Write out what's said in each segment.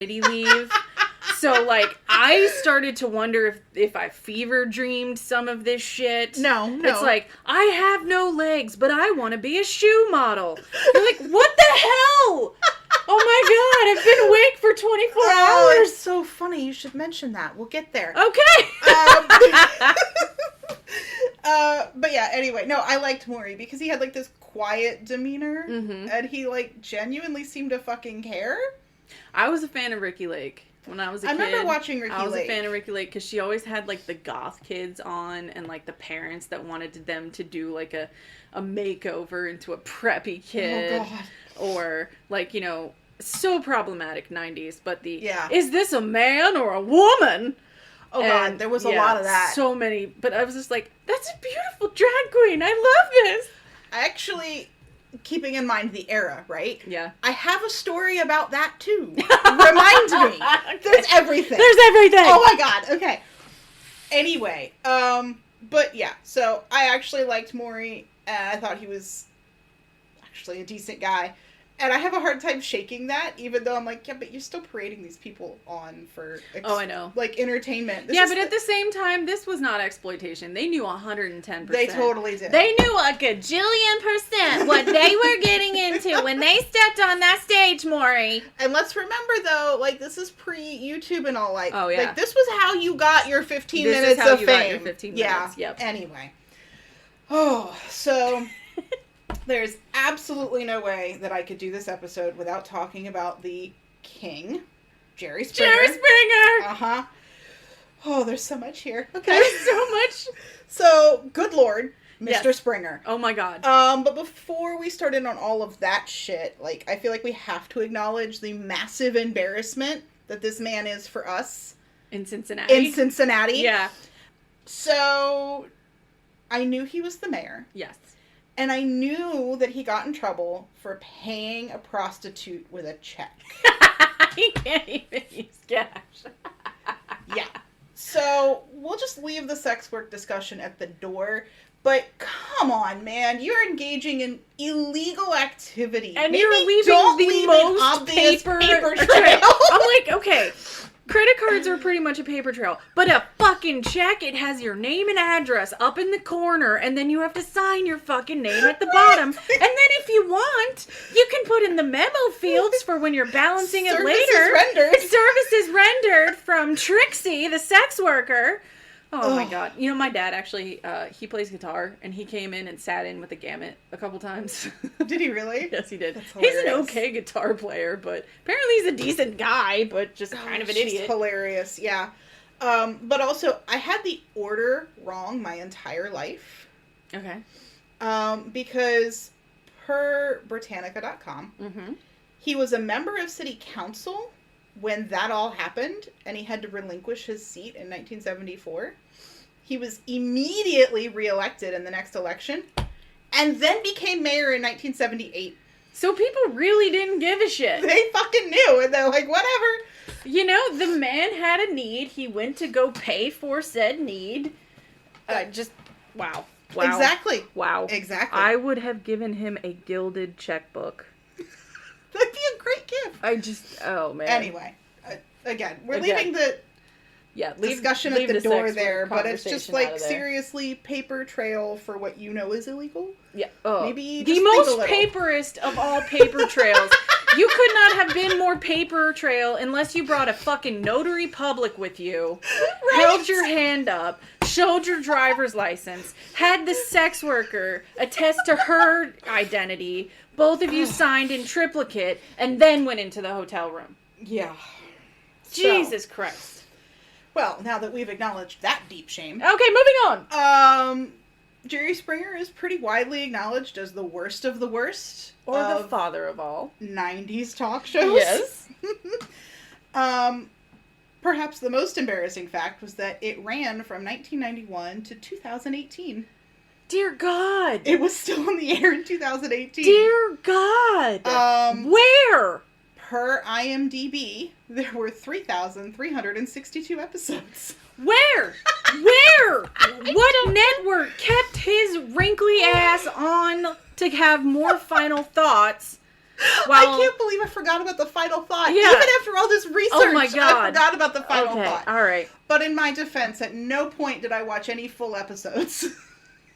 leave. So, like, I started to wonder if I fever dreamed some of this shit. No. It's like, I have no legs, but I want to be a shoe model. You're like, what the hell? Oh my god, I've been awake for 24 hours. It's so funny. You should mention that. We'll get there. Okay. But yeah, anyway. No, I liked Maury because he had, like, this quiet demeanor. Mm-hmm. And he, like, genuinely seemed to fucking care. I was a fan of Ricki Lake. When I was a kid, I remember watching Ricki Lake. I was a fan of Ricki Lake because she always had, like, the goth kids on and, like, the parents that wanted them to do, like, a makeover into a preppy kid. Oh, God. Or, like, you know, so problematic 90s. But Yeah. is this a man or a woman? Oh, God. There was a lot of that. So many. But I was just like, that's a beautiful drag queen. I love this. I actually... Keeping in mind the era, right? Yeah. I have a story about that, too. Remind me. Okay. There's everything. There's everything. Oh, my God. Okay. Anyway, but yeah, so I actually liked Maury, and I thought he was actually a decent guy. And I have a hard time shaking that, even though I'm like, yeah, but you're still parading these people on for, I know. like, entertainment. Yeah, but at the same time, this was not exploitation. They knew 110%. They totally did. They knew a gajillion% what they were getting into when they stepped on that stage, Maury. And let's remember, though, like, this is pre-YouTube and all, like, oh, yeah. like, this was how you got your 15 this minutes is how of you fame. Got your 15 minutes. Yep. Anyway. Oh, so... There's absolutely no way that I could do this episode without talking about the king, Jerry Springer. Jerry Springer! Uh-huh. Oh, there's so much here. Okay. There's so much. So, good lord, Mr. Yes. Springer. Oh my god. But before we start in on all of that shit, like, I feel like we have to acknowledge the massive embarrassment that this man is for us. In Cincinnati? Yeah. So, I knew he was the mayor. Yes. And I knew that he got in trouble for paying a prostitute with a check. He can't even use cash. Yeah. So, we'll just leave the sex work discussion at the door. But, come on, man. You're engaging in illegal activity. And maybe you're leaving don't the leave most an obvious paper trail. I'm like, okay, credit cards are pretty much a paper trail. But a fucking check, it has your name and address up in the corner, and then you have to sign your fucking name at the bottom. And then if you want, you can put in the memo fields for when you're balancing it later. Services rendered from Trixie, the sex worker. Oh my god. You know, my dad actually, he plays guitar, and he came in and sat in with a gamut a couple times. Did he really? Yes, he did. That's He's hilarious. an okay guitar player, but apparently he's a decent guy, but just kind of an idiot. Hilarious, yeah. But also, I had the order wrong my entire life. Okay. Because per Britannica.com, he was a member of city council when that all happened, and he had to relinquish his seat in 1974. He was immediately reelected in the next election, and then became mayor in 1978. So people really didn't give a shit. They fucking knew, and they're like, whatever. You know, the man had a need. He went to go pay for said need. Wow. Exactly. Wow. Exactly. I would have given him a gilded checkbook. That'd be a great gift. Oh man. Anyway, again, we're leaving the discussion at the door there, but it's just like, seriously, paper trail for what you know is illegal? Yeah. Oh. Maybe the most paperist of all paper trails. You could not have been more paper trail unless you brought a fucking notary public with you, held your hand up, showed your driver's license, had the sex worker attest to her identity, both of you signed in triplicate, and then went into the hotel room. Yeah. Jesus Christ. Well, now that we've acknowledged that deep shame. Okay, moving on. Jerry Springer is pretty widely acknowledged as the worst of the worst. Or the father of all. 90s talk shows. Yes. Perhaps the most embarrassing fact was that it ran from 1991 to 2018. Dear God. It was still on the air in 2018. Dear God. Where? Per IMDb, there were 3,362 episodes. Where? Where? What network kept his wrinkly ass on to have more final thoughts Well, I can't believe I forgot about the final thought. Yeah. Even after all this research, Oh my God. I forgot about the final okay, thought. all right. But in my defense, at no point did I watch any full episodes.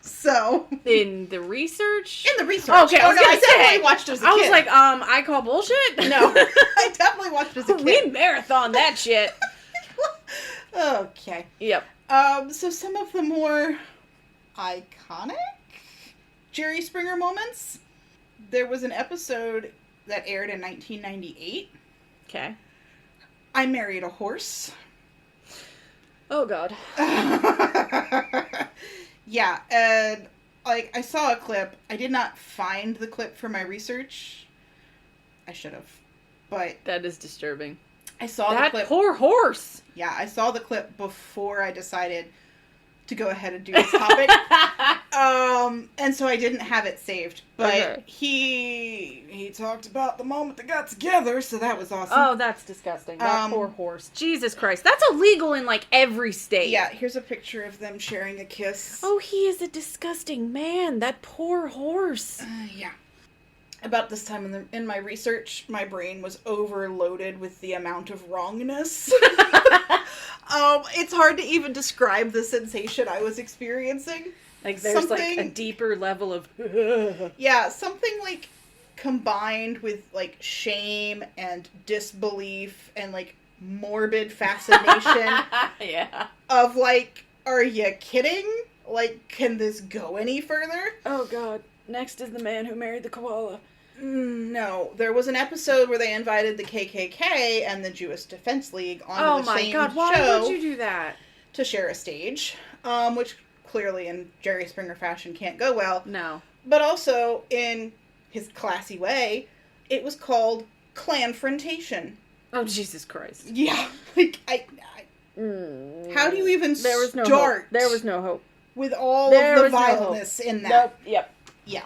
So In the research? in the research. Okay, I oh was no, gonna I definitely say. watched as a I kid. was like, I call bullshit? no, I definitely watched as a We kid. marathon that shit. Okay. Yep. So some of the more iconic Jerry Springer moments. There was an episode that aired in 1998. Okay. I Married a Horse. Oh, God. Yeah, and like I saw a clip. I did not find the clip for my research. I should have, but That is disturbing. I saw That the clip. poor horse. Yeah, I saw the clip before I decided to go ahead and do this topic. And so I didn't have it saved. But Okay. he talked about the moment they got together, so that was awesome. Oh, that's disgusting. That Um, poor horse. Jesus Christ. That's illegal in, like, every state. Yeah, here's a picture of them sharing a kiss. Oh, he is a disgusting man. That poor horse. Yeah. About this time in my research, my brain was overloaded with the amount of wrongness. It's hard to even describe the sensation I was experiencing. Like, there's, like, a Something- deeper level of... Yeah, something like combined with like shame and disbelief and like morbid fascination yeah. of like, are you kidding? Like, can this go any further? Oh, God. Next is the man who married the koala. No, there was an episode where they invited the KKK and the Jewish Defense League onto Oh, the my same God. Why show would you do that? to share a stage, which clearly in Jerry Springer fashion can't go well. No. But also, in his classy way, it was called Clanfrontation. Oh, Jesus Christ. Yeah, like how do you even There was no start? hope. There was no hope. With all There of the was no hope. vileness in that. Nope. Yep. Yeah.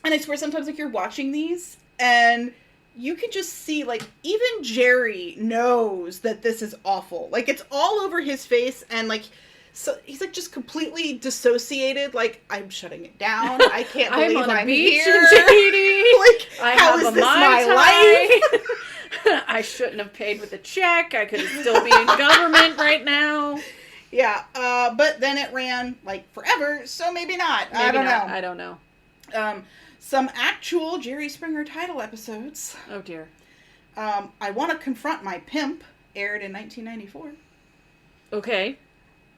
And I swear sometimes like you're watching these and you can just see like even Jerry knows that this is awful. Like it's all over his face and like so he's like just completely dissociated, like I'm shutting it down. I can't I'm believe on a I'm beach here. in Tahiti. Like how is this my life? I shouldn't have paid with a check. I could still be in government right now. Yeah, but then it ran like forever, so maybe not. I don't know. I don't know. Some actual Jerry Springer title episodes. Oh dear. I Want to Confront My Pimp aired in 1994. Okay.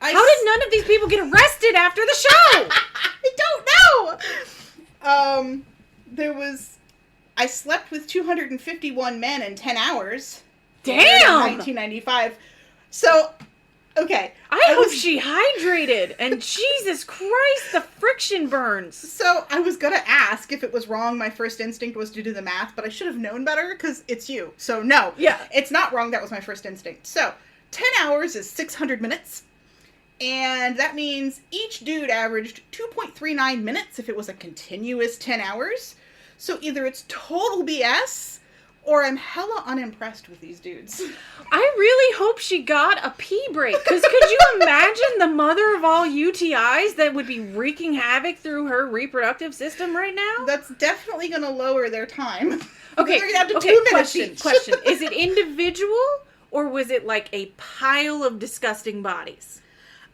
How How did none of these people get arrested after the show? I don't know! There was... I slept with 251 men in 10 hours. aired in Damn! 1995. So, okay. I hope she hydrated. And Jesus Christ, the friction burns. So, I was gonna ask if it was wrong. My first instinct was to do the math, but I should have known better, because it's you. So, no. Yeah. It's not wrong. That was my first instinct. So, 10 hours is 600 minutes. And that means each dude averaged 2.39 minutes if it was a continuous 10 hours. So either it's total BS or I'm hella unimpressed with these dudes. I really hope she got a pee break. Because could you imagine the mother of all UTIs that would be wreaking havoc through her reproductive system right now? That's definitely going to lower their time. Okay, They're going to have to okay, 2 minutes question, each. question. Is it individual or was it like a pile of disgusting bodies?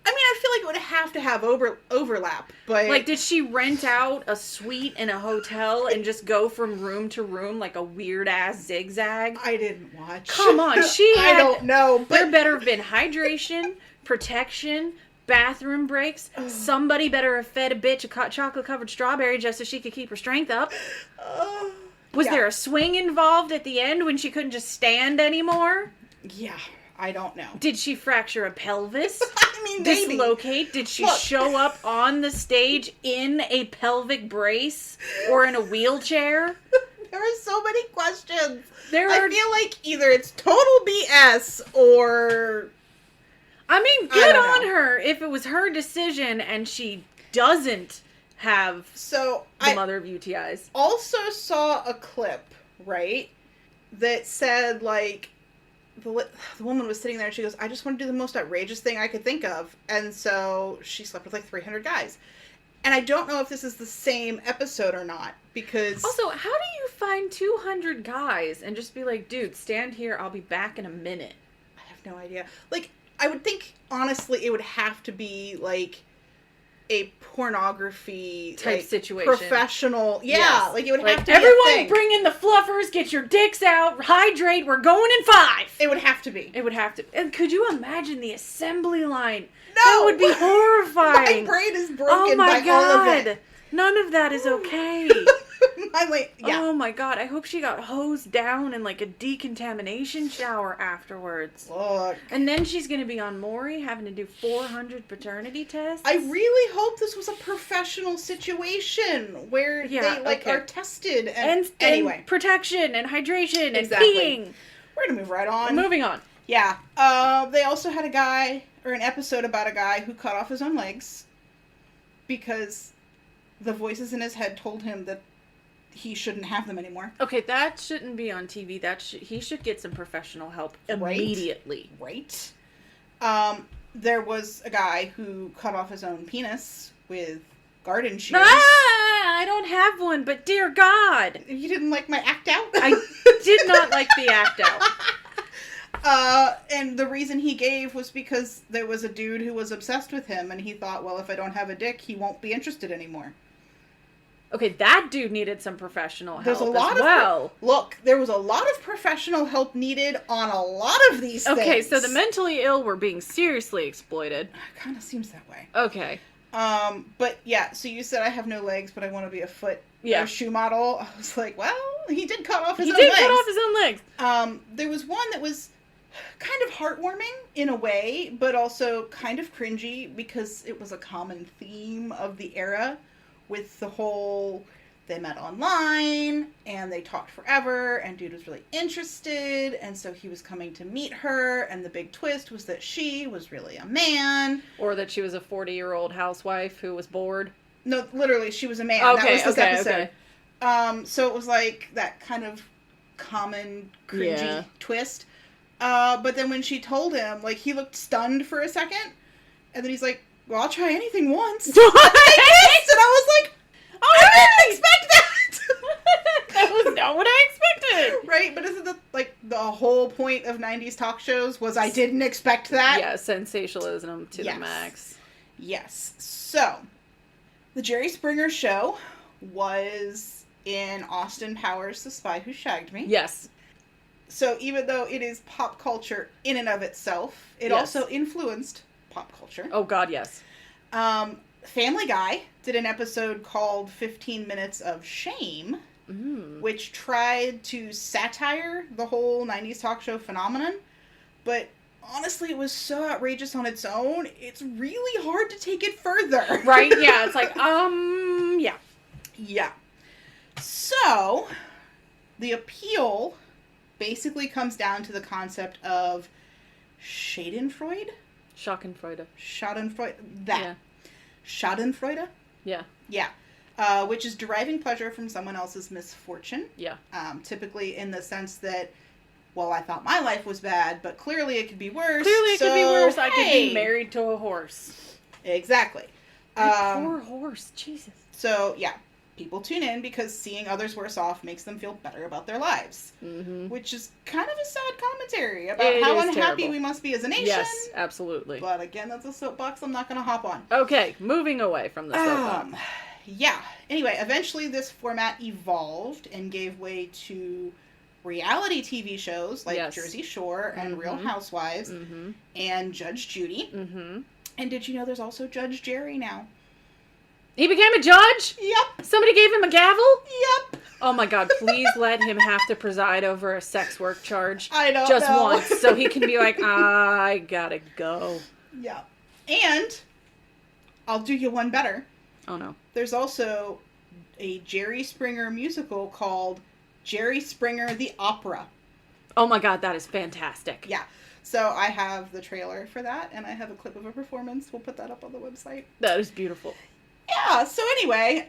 I mean, I feel like it would have to have overlap, but... Like, did she rent out a suite in a hotel and just go from room to room like a weird-ass zigzag? I didn't watch. Come on, she had... I don't know, There but... better have been hydration, protection, bathroom breaks. Somebody better have fed a bitch a chocolate-covered strawberry just so she could keep her strength up. Was yeah. there a swing involved at the end when she couldn't just stand anymore? Yeah, I don't know. Did she fracture a pelvis? I mean, maybe. Dislocate? Did she Look. show up on the stage in a pelvic brace or in a wheelchair? There are so many questions. There I are. feel like either it's total BS or... I mean, I good don't on know. her if it was her decision and she doesn't have So, the I mother of UTIs. also saw a clip, right, that said, like, the woman was sitting there and she goes, I just want to do the most outrageous thing I could think of. And so she slept with like 300 guys. And I don't know if this is the same episode or not, because Also, how do you find 200 guys and just be like, dude, stand here, I'll be back in a minute? I have no idea. Like, I would think, honestly, it would have to be, like, a pornography Type like, situation. Professional. Yeah, Yes. like, it would Like, have to be a everyone thing. bring in the fluffers, get your dicks out, hydrate, we're going in 5. It would have to be. It would have to. And could you imagine the assembly line? No! That would be My horrifying. brain is Oh broken my by all of god. it. None of that is okay. Yeah. Oh my god. I hope she got hosed down in like a decontamination shower afterwards. Look. And then she's going to be on Maury having to do 400 paternity tests. I really hope this was a professional situation where Yeah, they, like, okay. are tested. and Anyway, protection and hydration and Exactly. peeing. we're going to move right on. Moving on. Yeah. They also had an episode about a guy who cut off his own legs because the voices in his head told him that he shouldn't have them anymore. Okay, that shouldn't be on TV. He should get some professional help Right? immediately. Right? There was a guy who cut off his own penis with garden shears. Ah, I don't have one, but dear God, You didn't like my act out? I did not like the act out. And the reason he gave was because there was a dude who was obsessed with him, and he thought, well, if I don't have a dick, he won't be interested anymore. Okay, that dude needed some professional help There's a lot as well. Look, there was a lot of professional help needed on a lot of these things. Okay, so the mentally ill were being seriously exploited. Kind of seems that way. Okay. But yeah, so you said I have no legs, but I want to be a foot Yeah. shoe model. I was like, well, he did cut off his He own did legs. cut off his own legs. There was one that was kind of heartwarming in a way, but also kind of cringy because it was a common theme of the era with the whole they met online and they talked forever and dude was really interested and so he was coming to meet her and the big twist was that she was really a man. Or that she was a 40-year-old housewife who was bored. No, literally, she was a man. Okay, that was this okay. episode. So it was like that kind of common cringy twist. But then when she told him, like, he looked stunned for a second, and then he's like, well, I'll try anything once. And I was like, oh, I didn't expect that! That was not what I expected. Right? But isn't that, like, the whole point of 90s talk shows was I didn't expect that? Yeah, sensationalism to Yes. the max. Yes. So, the Jerry Springer Show was in Austin Powers' The Spy Who Shagged Me. Yes. So even though it is pop culture in and of itself, it Yes. also influenced pop culture. Oh, God, yes. Family Guy did an episode called 15 Minutes of Shame, which tried to satire the whole 90s talk show phenomenon. But honestly, it was so outrageous on its own, it's really hard to take it further. Right? Yeah, it's like, yeah. Yeah. So, the appeal basically comes down to the concept of Schadenfreude? Schadenfreude. Schadenfreude? That. Yeah. Schadenfreude? Yeah. Yeah. Which is deriving pleasure from someone else's misfortune. Yeah. Typically in the sense that, well, I thought my life was bad, but clearly it could be worse. Clearly it could be worse. I could hey. be married to a horse. Exactly. My poor horse. Jesus. So, yeah. People tune in because seeing others worse off makes them feel better about their lives. Mm-hmm. Which is kind of a sad commentary about It how is unhappy terrible. we must be as a nation. Yes, absolutely. But again, that's a soapbox I'm not going to hop on. Okay, moving away from the soapbox. Yeah. Anyway, eventually this format evolved and gave way to reality TV shows like Yes. Jersey Shore and Real Housewives and Judge Judy. Mm-hmm. And did you know there's also Judge Jerry now? He became a judge? Yep. Somebody gave him a gavel? Yep. Oh my God, please let him have to preside over a sex work charge. I don't Just know. once, so he can be like, I gotta go. Yeah. And I'll do you one better. Oh no. There's also a Jerry Springer musical called Jerry Springer the Opera. Oh my God, that is fantastic. Yeah. So I have the trailer for that, and I have a clip of a performance. We'll put that up on the website. That is beautiful. Yeah, so anyway,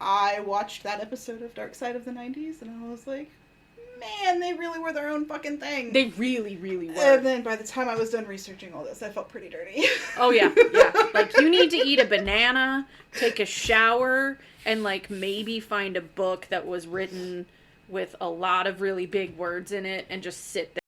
I watched that episode of Dark Side of the 90s, and I was like, man, they really were their own fucking thing. They really, really were. And then by the time I was done researching all this, I felt pretty dirty. Oh, yeah, yeah. Like, you need to eat a banana, take a shower, and, like, maybe find a book that was written with a lot of really big words in it and just sit there.